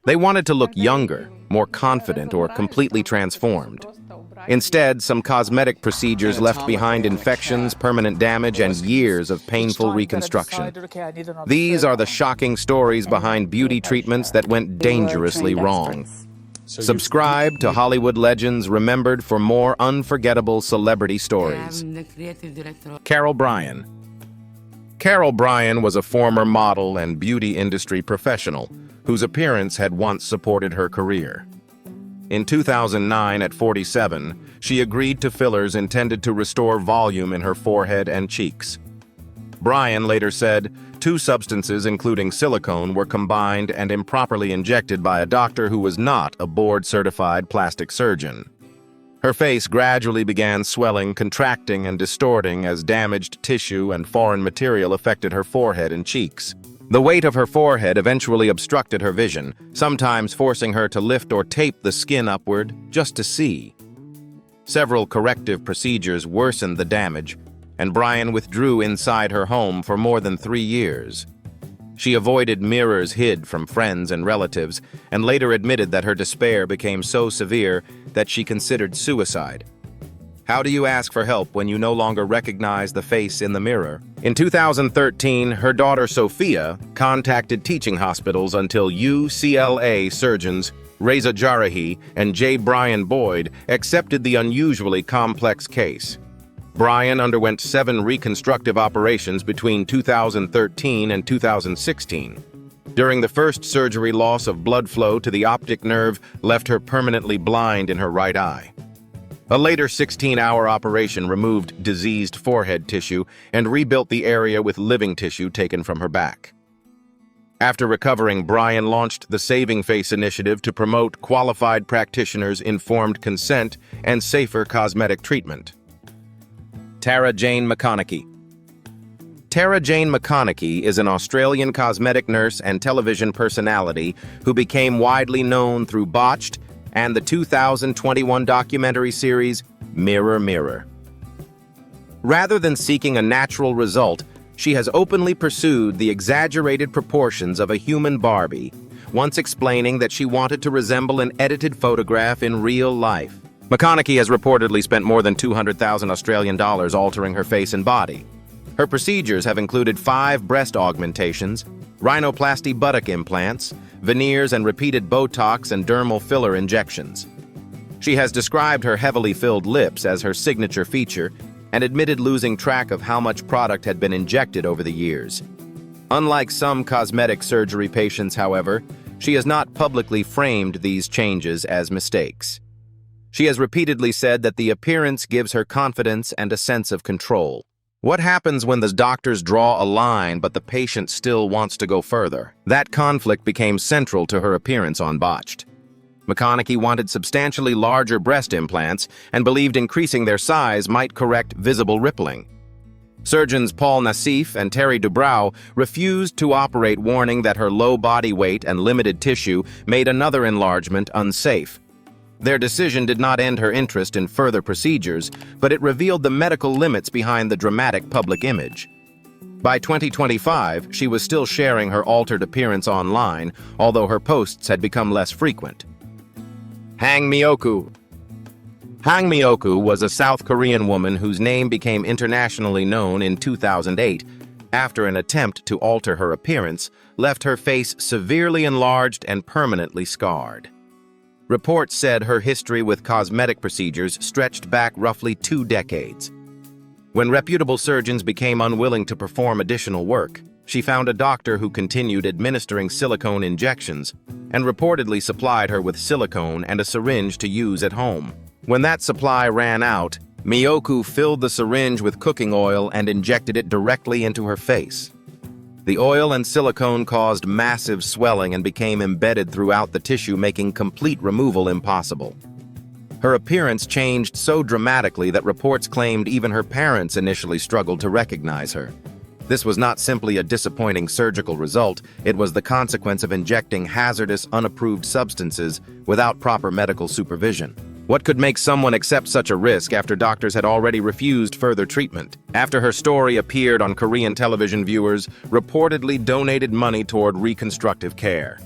They wanted to look younger, more confident, or completely transformed. Instead, some cosmetic procedures left behind infections, permanent damage, and years of painful reconstruction. These are the shocking stories behind beauty treatments that went dangerously wrong. Subscribe to Hollywood Legends Remembered for more unforgettable celebrity stories. Carol Bryan. Carol Bryan was a former model and beauty industry professional whose appearance had once supported her career. In 2009, at 47, she agreed to fillers intended to restore volume in her forehead and cheeks. Bryan later said, 2 substances, including silicone, were combined and improperly injected by a doctor who was not a board-certified plastic surgeon. Her face gradually began swelling, contracting, and distorting as damaged tissue and foreign material affected her forehead and cheeks. The weight of her forehead eventually obstructed her vision, sometimes forcing her to lift or tape the skin upward just to see. Several corrective procedures worsened the damage, and Bryan withdrew inside her home for more than 3 years. She avoided mirrors hid from friends and relatives, and later admitted that her despair became so severe that she considered suicide. How do you ask for help when you no longer recognize the face in the mirror? In 2013, her daughter Sophia contacted teaching hospitals until UCLA surgeons Reza Jarrahi and J. Brian Boyd accepted the unusually complex case. Bryan underwent 7 reconstructive operations between 2013 and 2016. During the first surgery, loss of blood flow to the optic nerve left her permanently blind in her right eye. A later 16-hour operation removed diseased forehead tissue and rebuilt the area with living tissue taken from her back. After recovering, Bryan launched the Saving Face initiative to promote qualified practitioners' informed consent and safer cosmetic treatment. Tara Jayne McConachy. Tara Jayne McConachy is an Australian cosmetic nurse and television personality who became widely known through Botched and the 2021 documentary series Mirror Mirror. Rather than seeking a natural result, she has openly pursued the exaggerated proportions of a human Barbie, once explaining that she wanted to resemble an edited photograph in real life. McConachy has reportedly spent more than 200,000 Australian dollars altering her face and body. Her procedures have included 5 breast augmentations, rhinoplasty buttock implants, veneers and repeated Botox and dermal filler injections. She has described her heavily filled lips as her signature feature and admitted losing track of how much product had been injected over the years. Unlike some cosmetic surgery patients, however, she has not publicly framed these changes as mistakes. She has repeatedly said that the appearance gives her confidence and a sense of control. What happens when the doctors draw a line but the patient still wants to go further? That conflict became central to her appearance on Botched. McConachy wanted substantially larger breast implants and believed increasing their size might correct visible rippling. Surgeons Paul Nassif and Terry Dubrow refused to operate, warning that her low body weight and limited tissue made another enlargement unsafe. Their decision did not end her interest in further procedures, but it revealed the medical limits behind the dramatic public image. By 2025, she was still sharing her altered appearance online, although her posts had become less frequent. Hang Mioku. Hang Mioku was a South Korean woman whose name became internationally known in 2008 after an attempt to alter her appearance left her face severely enlarged and permanently scarred. Reports said her history with cosmetic procedures stretched back roughly 2 decades. When reputable surgeons became unwilling to perform additional work, she found a doctor who continued administering silicone injections and reportedly supplied her with silicone and a syringe to use at home. When that supply ran out, Mioku filled the syringe with cooking oil and injected it directly into her face. The oil and silicone caused massive swelling and became embedded throughout the tissue, making complete removal impossible. Her appearance changed so dramatically that reports claimed even her parents initially struggled to recognize her. This was not simply a disappointing surgical result, it was the consequence of injecting hazardous, unapproved substances without proper medical supervision. What could make someone accept such a risk after doctors had already refused further treatment? After her story appeared on Korean television, viewers reportedly donated money toward reconstructive care.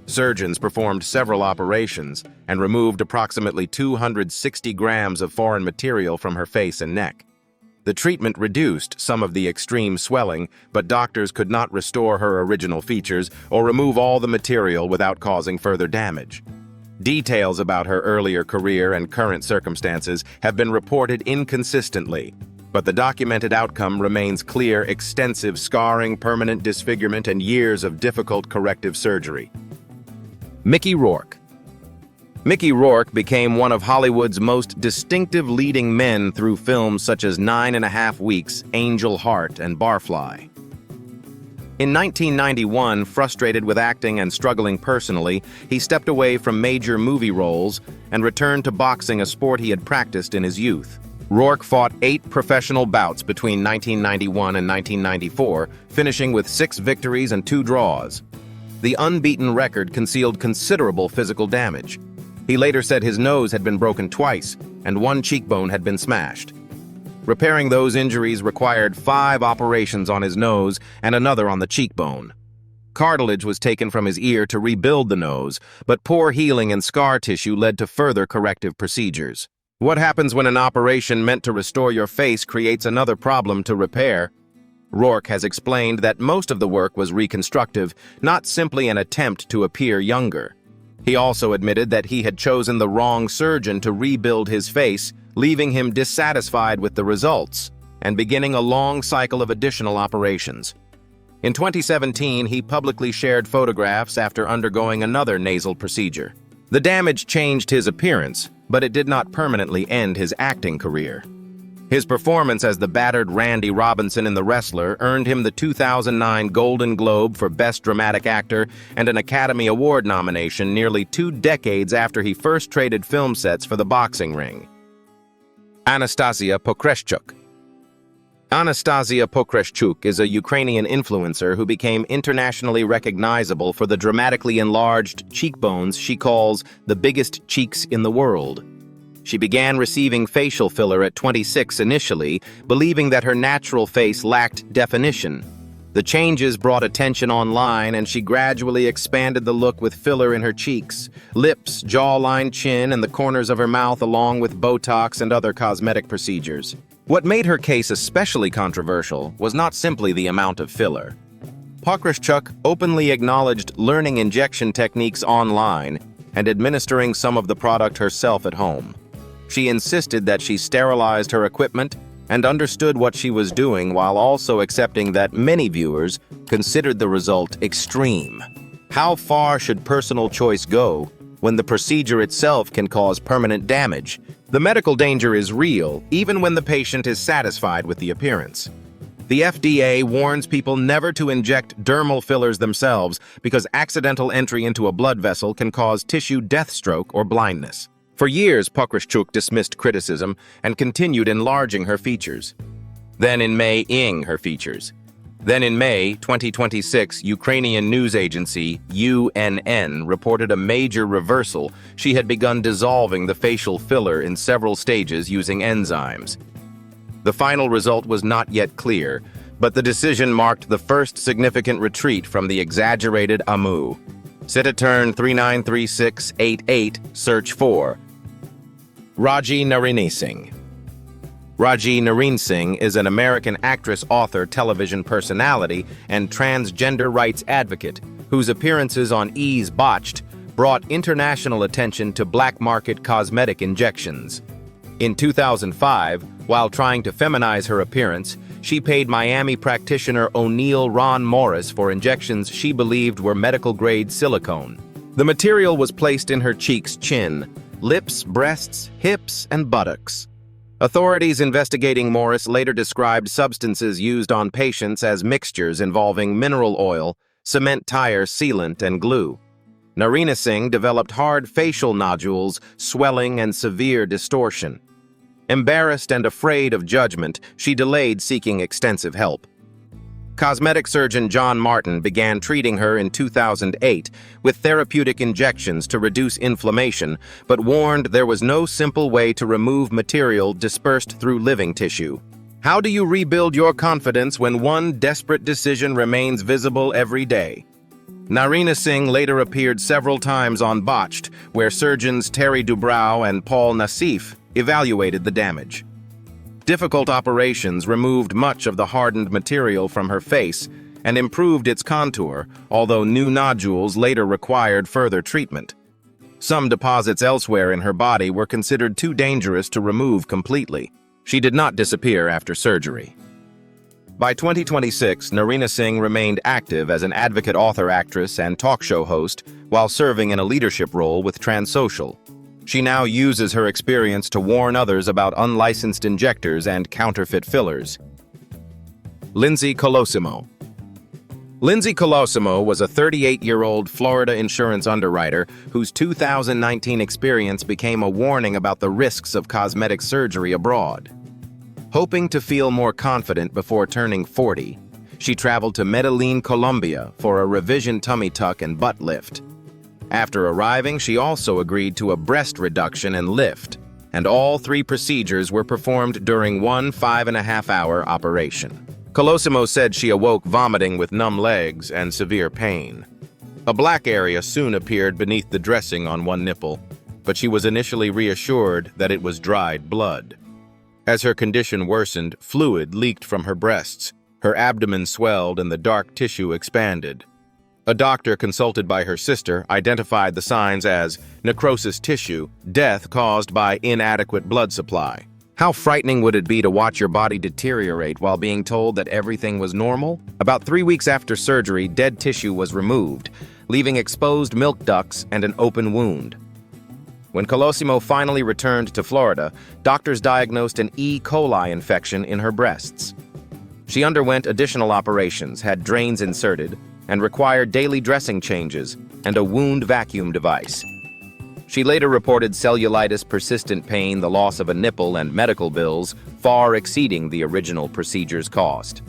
Surgeons performed several operations and removed approximately 260 grams of foreign material from her face and neck. The treatment reduced some of the extreme swelling, but doctors could not restore her original features or remove all the material without causing further damage. Details about her earlier career and current circumstances have been reported inconsistently, but the documented outcome remains clear: extensive scarring, permanent disfigurement, and years of difficult corrective surgery. Mickey Rourke. Mickey Rourke became one of Hollywood's most distinctive leading men through films such as 9½ Weeks, Angel Heart, and Barfly. In 1991, frustrated with acting and struggling personally, he stepped away from major movie roles and returned to boxing, a sport he had practiced in his youth. Rourke fought 8 professional bouts between 1991 and 1994, finishing with 6 victories and 2 draws. The unbeaten record concealed considerable physical damage. He later said his nose had been broken twice and 1 cheekbone had been smashed. Repairing those injuries required 5 operations on his nose and another on the cheekbone. Cartilage was taken from his ear to rebuild the nose, but poor healing and scar tissue led to further corrective procedures. What happens when an operation meant to restore your face creates another problem to repair? Rourke has explained that most of the work was reconstructive, not simply an attempt to appear younger. He also admitted that he had chosen the wrong surgeon to rebuild his face, leaving him dissatisfied with the results and beginning a long cycle of additional operations. In 2017, he publicly shared photographs after undergoing another nasal procedure. The damage changed his appearance, but it did not permanently end his acting career. His performance as the battered Randy Robinson in The Wrestler earned him the 2009 Golden Globe for Best Dramatic Actor and an Academy Award nomination nearly 2 decades after he first traded film sets for the boxing ring. Anastasia Pokeschuk. Anastasia Pokeschuk is a Ukrainian influencer who became internationally recognizable for the dramatically enlarged cheekbones she calls the biggest cheeks in the world. She began receiving facial filler at 26 initially, believing that her natural face lacked definition. The changes brought attention online, and she gradually expanded the look with filler in her cheeks, lips, jawline, chin, and the corners of her mouth, along with Botox and other cosmetic procedures. What made her case especially controversial was not simply the amount of filler. Pokeschuk openly acknowledged learning injection techniques online and administering some of the product herself at home. She insisted that she sterilized her equipment and understood what she was doing, while also accepting that many viewers considered the result extreme. How far should personal choice go when the procedure itself can cause permanent damage? The medical danger is real, even when the patient is satisfied with the appearance. The FDA warns people never to inject dermal fillers themselves because accidental entry into a blood vessel can cause tissue death stroke or blindness. For years, Pokeschuk dismissed criticism and continued enlarging her features. Then in May 2026, Ukrainian news agency UNN reported a major reversal. She had begun dissolving the facial filler in several stages using enzymes. The final result was not yet clear, but the decision marked the first significant retreat from the exaggerated AMU. Cititurn 393688, search for Rajee Narinesingh. Rajee Narinesingh is an American actress, author, television personality, and transgender rights advocate whose appearances on E's Botched brought international attention to black market cosmetic injections. In 2005, while trying to feminize her appearance, she paid Miami practitioner O'Neal Ron Morris for injections she believed were medical-grade silicone. The material was placed in her cheeks, chin, lips, breasts, hips, and buttocks. Authorities investigating Morris later described substances used on patients as mixtures involving mineral oil, cement tire sealant, and glue. Narinesingh developed hard facial nodules, swelling, and severe distortion. Embarrassed and afraid of judgment, she delayed seeking extensive help. Cosmetic surgeon John Martin began treating her in 2008 with therapeutic injections to reduce inflammation, but warned there was no simple way to remove material dispersed through living tissue. How do you rebuild your confidence when one desperate decision remains visible every day? Narinesingh later appeared several times on Botched, where surgeons Terry Dubrow and Paul Nassif evaluated the damage. Difficult operations removed much of the hardened material from her face and improved its contour, although new nodules later required further treatment. Some deposits elsewhere in her body were considered too dangerous to remove completely. She did not disappear after surgery. By 2026, Narinesingh remained active as an advocate author, actress, and talk show host while serving in a leadership role with Transsocial. She now uses her experience to warn others about unlicensed injectors and counterfeit fillers. Lindseay Colossimo. Lindseay Colossimo was a 38-year-old Florida insurance underwriter whose 2019 experience became a warning about the risks of cosmetic surgery abroad. Hoping to feel more confident before turning 40, she traveled to Medellin, Colombia for a revision tummy tuck and butt lift. After arriving, she also agreed to a breast reduction and lift, and all 3 procedures were performed during one 5.5-hour operation. Colossimo said she awoke vomiting with numb legs and severe pain. A black area soon appeared beneath the dressing on one nipple, but she was initially reassured that it was dried blood. As her condition worsened, fluid leaked from her breasts, her abdomen swelled, and the dark tissue expanded. A doctor consulted by her sister identified the signs as necrosis tissue, death caused by inadequate blood supply. How frightening would it be to watch your body deteriorate while being told that everything was normal? About 3 weeks after surgery, dead tissue was removed, leaving exposed milk ducts and an open wound. When Colossimo finally returned to Florida, doctors diagnosed an E. coli infection in her breasts. She underwent additional operations, had drains inserted, and required daily dressing changes and a wound vacuum device. She later reported cellulitis, persistent pain, the loss of a nipple, and medical bills far exceeding the original procedure's cost.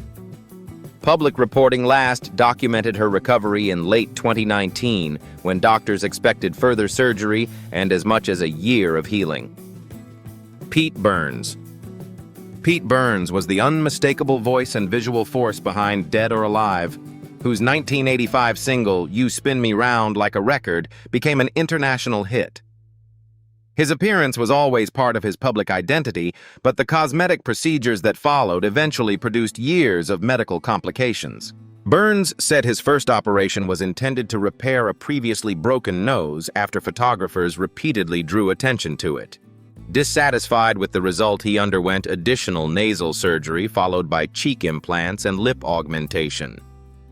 Public reporting last documented her recovery in late 2019, when doctors expected further surgery and as much as a year of healing. Pete Burns. Pete Burns was the unmistakable voice and visual force behind Dead or Alive, whose 1985 single, You Spin Me Round Like a Record, became an international hit. His appearance was always part of his public identity, but the cosmetic procedures that followed eventually produced years of medical complications. Burns said his first operation was intended to repair a previously broken nose after photographers repeatedly drew attention to it. Dissatisfied with the result, he underwent additional nasal surgery followed by cheek implants and lip augmentation.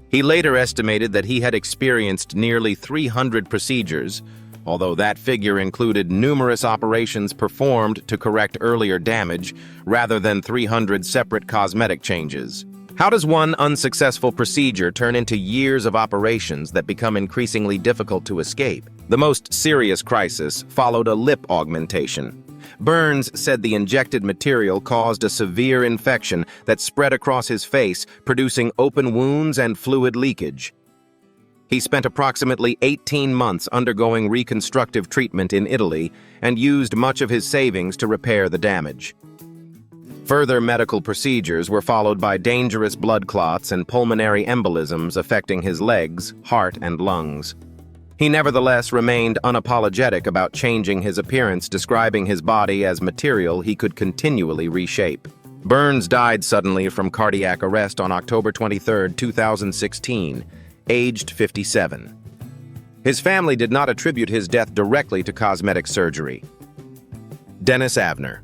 He later estimated that he had experienced nearly 300 procedures, although that figure included numerous operations performed to correct earlier damage rather than 300 separate cosmetic changes. How does one unsuccessful procedure turn into years of operations that become increasingly difficult to escape? The most serious crisis followed a lip augmentation. Burns said the injected material caused a severe infection that spread across his face, producing open wounds and fluid leakage. He spent approximately 18 months undergoing reconstructive treatment in Italy and used much of his savings to repair the damage. Further medical procedures were followed by dangerous blood clots and pulmonary embolisms affecting his legs, heart, and lungs. He nevertheless remained unapologetic about changing his appearance, describing his body as material he could continually reshape. Burns died suddenly from cardiac arrest on October 23, 2016, aged 57. His family did not attribute his death directly to cosmetic surgery. Dennis Avner.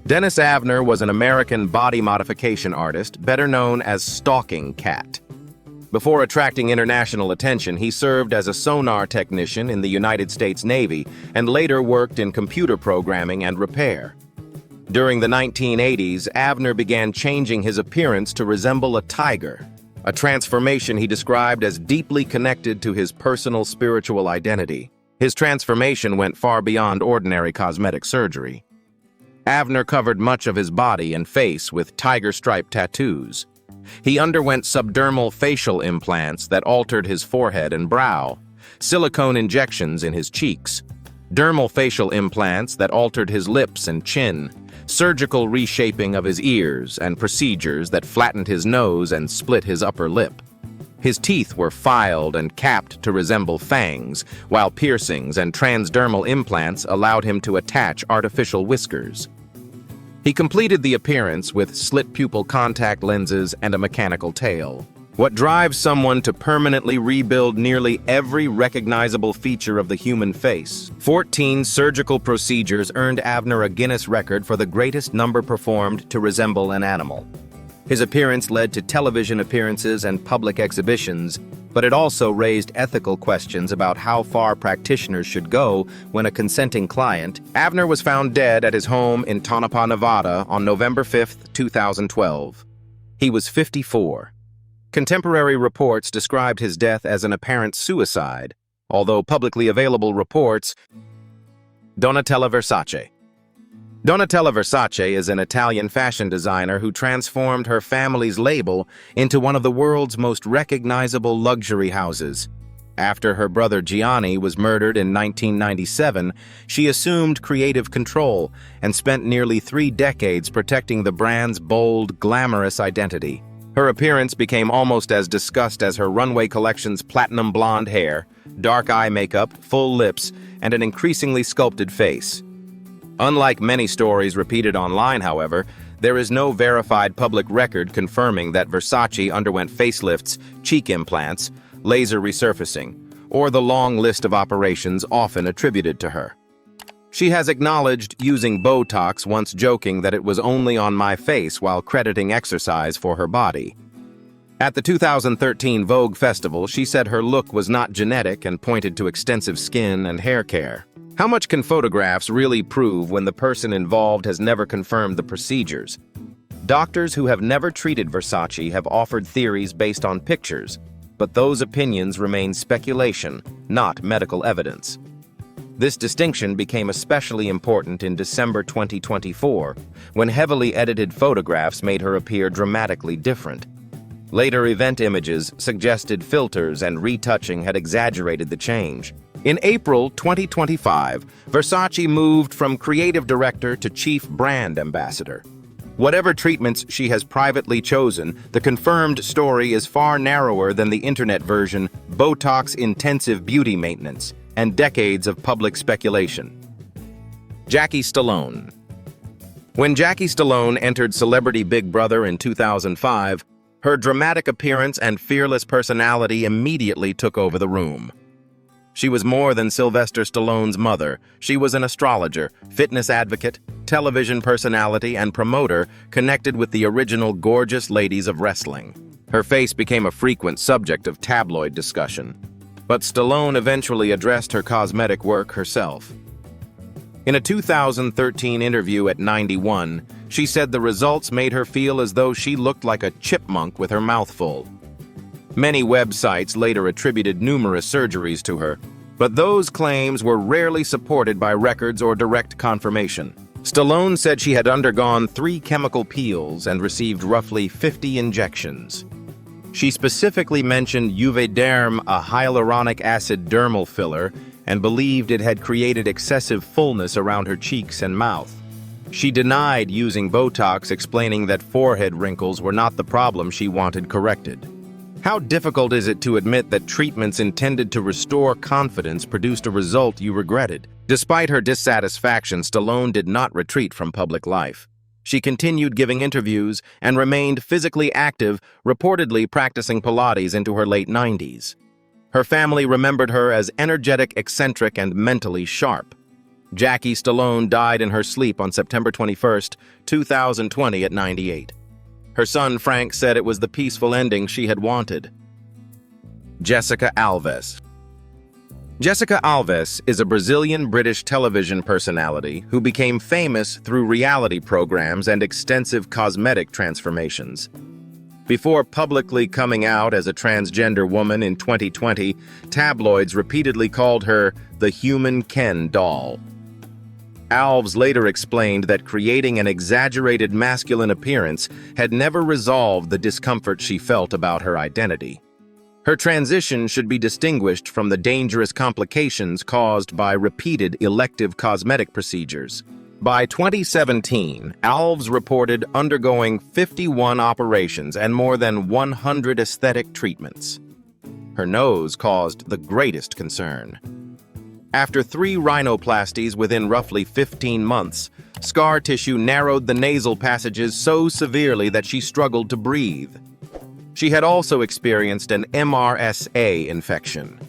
Dennis Avner was an American body modification artist, better known as Stalking Cat. Before attracting international attention, he served as a sonar technician in the United States Navy and later worked in computer programming and repair. During the 1980s, Avner began changing his appearance to resemble a tiger, a transformation he described as deeply connected to his personal spiritual identity. His transformation went far beyond ordinary cosmetic surgery. Avner covered much of his body and face with tiger-stripe tattoos. He underwent subdermal facial implants that altered his forehead and brow, silicone injections in his cheeks, dermal facial implants that altered his lips and chin, surgical reshaping of his ears, and procedures that flattened his nose and split his upper lip. His teeth were filed and capped to resemble fangs, while piercings and transdermal implants allowed him to attach artificial whiskers. He completed the appearance with slit pupil contact lenses and a mechanical tail. What drives someone to permanently rebuild nearly every recognizable feature of the human face? 14 surgical procedures earned Avner a Guinness record for the greatest number performed to resemble an animal. His appearance led to television appearances and public exhibitions, but it also raised ethical questions about how far practitioners should go when a consenting client. Avner was found dead at his home in Tonopah, Nevada on November 5, 2012. He was 54. Contemporary reports described his death as an apparent suicide, although publicly available reports. Donatella Versace. Donatella Versace is an Italian fashion designer who transformed her family's label into one of the world's most recognizable luxury houses. After her brother Gianni was murdered in 1997, she assumed creative control and spent nearly 3 decades protecting the brand's bold, glamorous identity. Her appearance became almost as discussed as her runway collection's platinum blonde hair, dark eye makeup, full lips, and an increasingly sculpted face. Unlike many stories repeated online, however, there is no verified public record confirming that Versace underwent facelifts, cheek implants, laser resurfacing, or the long list of operations often attributed to her. She has acknowledged using Botox, once joking that it was only on my face while crediting exercise for her body. At the 2013 Vogue Festival, she said her look was not genetic and pointed to extensive skin and hair care. How much can photographs really prove when the person involved has never confirmed the procedures? Doctors who have never treated Versace have offered theories based on pictures, but those opinions remain speculation, not medical evidence. This distinction became especially important in December 2024, when heavily edited photographs made her appear dramatically different. Later event images suggested filters and retouching had exaggerated the change. In April 2025, Versace moved from creative director to chief brand ambassador. Whatever treatments she has privately chosen, the confirmed story is far narrower than the internet version, Botox intensive beauty maintenance, and decades of public speculation. Jackie Stallone. When Jackie Stallone entered Celebrity Big Brother in 2005, her dramatic appearance and fearless personality immediately took over the room. She was more than Sylvester Stallone's mother. She was an astrologer, fitness advocate, television personality, and promoter connected with the original gorgeous ladies of wrestling. Her face became a frequent subject of tabloid discussion. But Stallone eventually addressed her cosmetic work herself. In a 2013 interview at 91, she said the results made her feel as though she looked like a chipmunk with her mouth full. Many websites later attributed numerous surgeries to her, but those claims were rarely supported by records or direct confirmation. Stallone said she had undergone 3 chemical peels and received roughly 50 injections. She specifically mentioned Juvederm, a hyaluronic acid dermal filler, and believed it had created excessive fullness around her cheeks and mouth. She denied using Botox, explaining that forehead wrinkles were not the problem she wanted corrected. How difficult is it to admit that treatments intended to restore confidence produced a result you regretted? Despite her dissatisfaction, Stallone did not retreat from public life. She continued giving interviews and remained physically active, reportedly practicing Pilates into her late 90s. Her family remembered her as energetic, eccentric, and mentally sharp. Jackie Stallone died in her sleep on September 21, 2020 at 98. Her son Frank said it was the peaceful ending she had wanted. Jessica Alves. Jessica Alves is a Brazilian-British television personality who became famous through reality programs and extensive cosmetic transformations. Before publicly coming out as a transgender woman in 2020, tabloids repeatedly called her the human Ken doll. Alves later explained that creating an exaggerated masculine appearance had never resolved the discomfort she felt about her identity. Her transition should be distinguished from the dangerous complications caused by repeated elective cosmetic procedures. By 2017, Alves reported undergoing 51 operations and more than 100 aesthetic treatments. Her nose caused the greatest concern. After 3 rhinoplasties within roughly 15 months, scar tissue narrowed the nasal passages so severely that she struggled to breathe. She had also experienced an MRSA infection.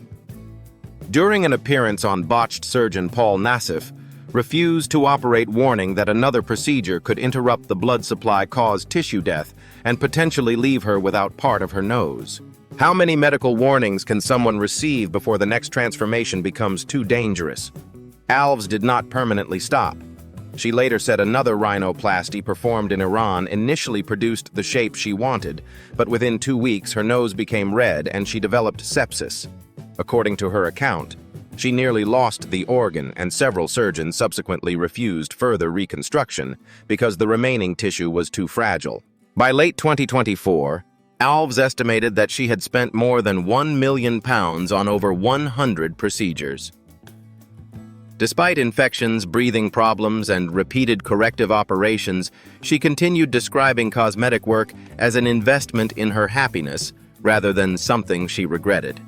During an appearance on Botched surgeon Paul Nassif refused to operate, warning that another procedure could interrupt the blood supply, cause tissue death, and potentially leave her without part of her nose. How many medical warnings can someone receive before the next transformation becomes too dangerous? Alves did not permanently stop. She later said another rhinoplasty performed in Iran initially produced the shape she wanted, but within 2 weeks her nose became red and she developed sepsis. According to her account, she nearly lost the organ, and several surgeons subsequently refused further reconstruction because the remaining tissue was too fragile. By late 2024, Alves estimated that she had spent more than £1 million on over 100 procedures. Despite infections, breathing problems, and repeated corrective operations, she continued describing cosmetic work as an investment in her happiness rather than something she regretted.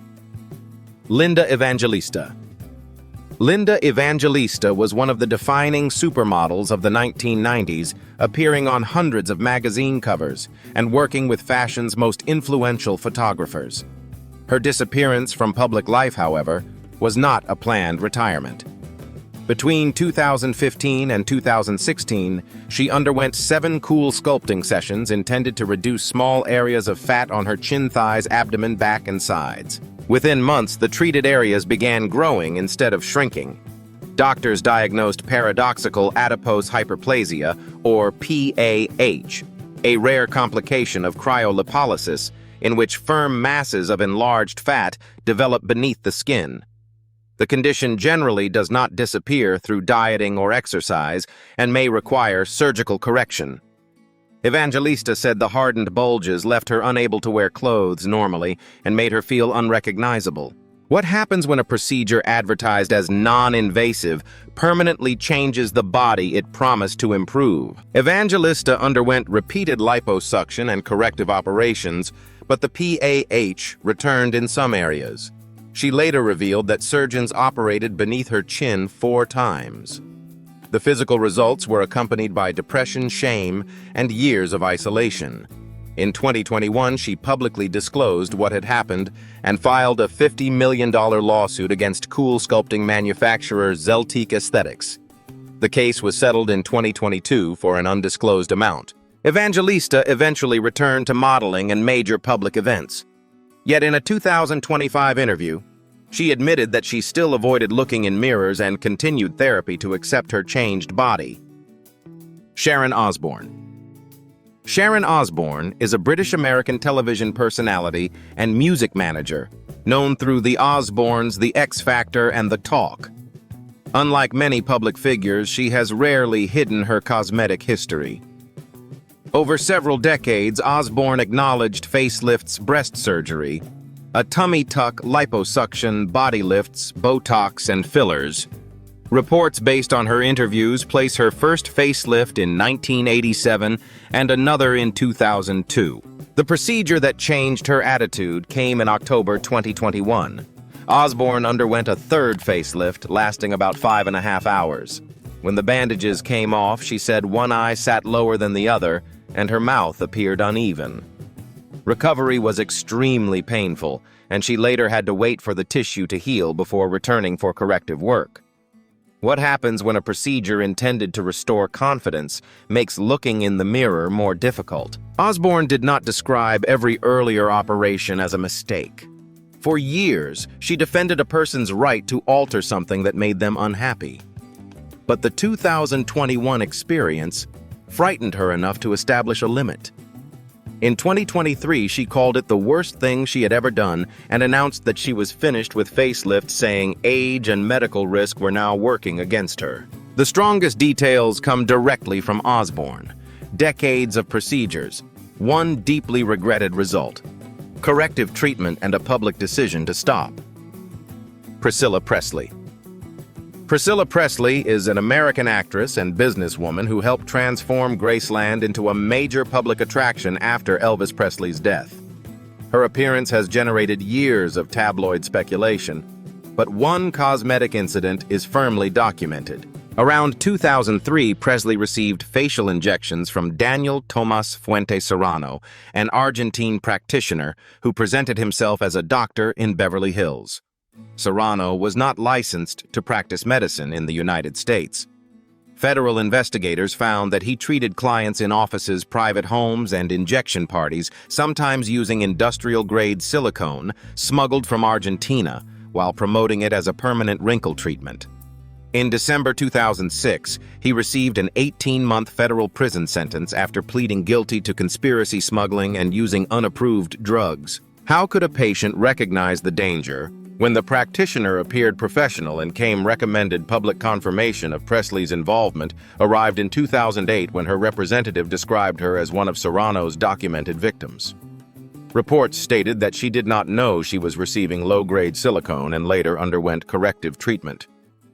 Linda Evangelista. Linda Evangelista was one of the defining supermodels of the 1990s, appearing on hundreds of magazine covers and working with fashion's most influential photographers. Her disappearance from public life, however, was not a planned retirement. Between 2015 and 2016, she underwent 7 cool sculpting sessions intended to reduce small areas of fat on her chin, thighs, abdomen, back, and sides. Within months, the treated areas began growing instead of shrinking. Doctors diagnosed paradoxical adipose hyperplasia, or PAH, a rare complication of cryolipolysis in which firm masses of enlarged fat develop beneath the skin. The condition generally does not disappear through dieting or exercise and may require surgical correction. Evangelista said the hardened bulges left her unable to wear clothes normally and made her feel unrecognizable. What happens when a procedure advertised as non-invasive permanently changes the body it promised to improve? Evangelista underwent repeated liposuction and corrective operations, but the PAH returned in some areas. She later revealed that surgeons operated beneath her chin 4 times. The physical results were accompanied by depression, shame, and years of isolation. In 2021, she publicly disclosed what had happened and filed a $50 million lawsuit against cool sculpting manufacturer Zeltique Aesthetics. The case was settled in 2022 for an undisclosed amount. Evangelista eventually returned to modeling and major public events. Yet in a 2025 interview, she admitted that she still avoided looking in mirrors and continued therapy to accept her changed body. Sharon Osbourne. Sharon Osbourne is a British-American television personality and music manager, known through The Osbournes, The X Factor, and The Talk. Unlike many public figures, she has rarely hidden her cosmetic history. Over several decades, Osbourne acknowledged facelifts, breast surgery, a tummy tuck, liposuction, body lifts, Botox, and fillers. Reports based on her interviews place her first facelift in 1987 and another in 2002. The procedure that changed her attitude came in October 2021. Osbourne underwent a third facelift lasting about 5.5 hours. When the bandages came off, she said one eye sat lower than the other and her mouth appeared uneven. Recovery was extremely painful, and she later had to wait for the tissue to heal before returning for corrective work. What happens when a procedure intended to restore confidence makes looking in the mirror more difficult? Osbourne did not describe every earlier operation as a mistake. For years, she defended a person's right to alter something that made them unhappy. But the 2021 experience frightened her enough to establish a limit. In 2023, she called it the worst thing she had ever done and announced that she was finished with facelifts, saying age and medical risk were now working against her. The strongest details come directly from Osbourne. Decades of procedures, one deeply regretted result: corrective treatment and a public decision to stop. Priscilla Presley. Priscilla Presley is an American actress and businesswoman who helped transform Graceland into a major public attraction after Elvis Presley's death. Her appearance has generated years of tabloid speculation, but one cosmetic incident is firmly documented. Around 2003, Presley received facial injections from Daniel Tomas Fuente Serrano, an Argentine practitioner who presented himself as a doctor in Beverly Hills. Serrano was not licensed to practice medicine in the United States. Federal investigators found that he treated clients in offices, private homes, and injection parties, sometimes using industrial-grade silicone smuggled from Argentina, while promoting it as a permanent wrinkle treatment. In December 2006, he received an 18-month federal prison sentence after pleading guilty to conspiracy smuggling and using unapproved drugs. How could a patient recognize the danger when the practitioner appeared professional and came recommended public confirmation of Presley's involvement arrived in 2008 when her representative described her as one of Serrano's documented victims? Reports stated that she did not know she was receiving low-grade silicone and later underwent corrective treatment.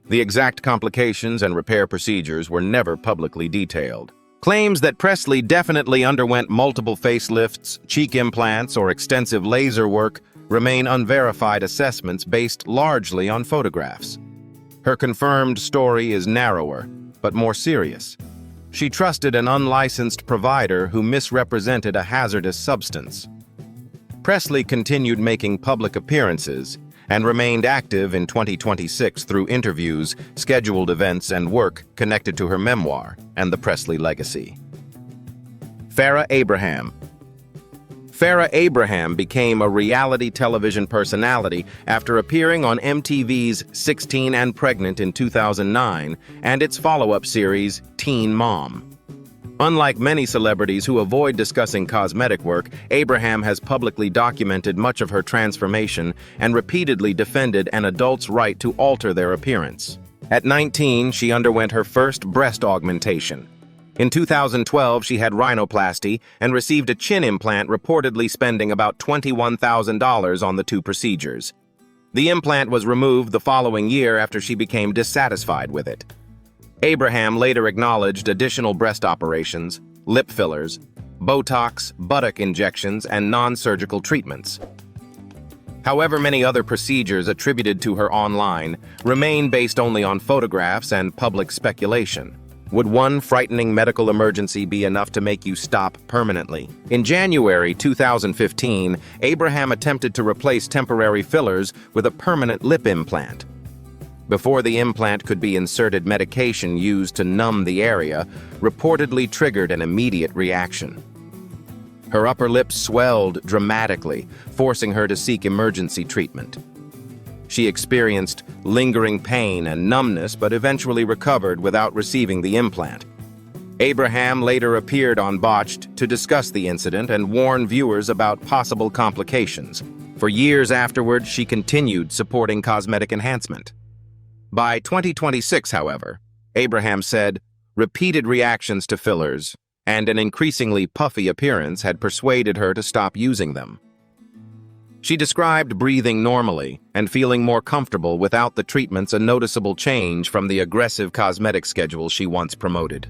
The exact complications and repair procedures were never publicly detailed. Claims that Presley definitely underwent multiple facelifts, cheek implants, or extensive laser work remain unverified assessments based largely on photographs. Her confirmed story is narrower, but more serious. She trusted an unlicensed provider who misrepresented a hazardous substance. Presley continued making public appearances and remained active in 2026 through interviews, scheduled events, and work connected to her memoir and the Presley legacy. Farrah Abraham. Farrah Abraham became a reality television personality after appearing on MTV's 16 and Pregnant in 2009 and its follow-up series, Teen Mom. Unlike many celebrities who avoid discussing cosmetic work, Abraham has publicly documented much of her transformation and repeatedly defended an adult's right to alter their appearance. At 19, she underwent her first breast augmentation. In 2012, she had rhinoplasty and received a chin implant, reportedly spending about $21,000 on the two procedures. The implant was removed the following year after she became dissatisfied with it. Abraham later acknowledged additional breast operations, lip fillers, Botox, buttock injections, and non-surgical treatments. However, many other procedures attributed to her online remain based only on photographs and public speculation. Would one frightening medical emergency be enough to make you stop permanently? In January 2015, Abraham attempted to replace temporary fillers with a permanent lip implant. Before the implant could be inserted, medication used to numb the area reportedly triggered an immediate reaction. Her upper lip swelled dramatically, forcing her to seek emergency treatment. She experienced lingering pain and numbness, but eventually recovered without receiving the implant. Abraham later appeared on Botched to discuss the incident and warn viewers about possible complications. For years afterward, she continued supporting cosmetic enhancement. By 2026, however, Abraham said repeated reactions to fillers and an increasingly puffy appearance had persuaded her to stop using them. She described breathing normally and feeling more comfortable without the treatments, a noticeable change from the aggressive cosmetic schedule she once promoted.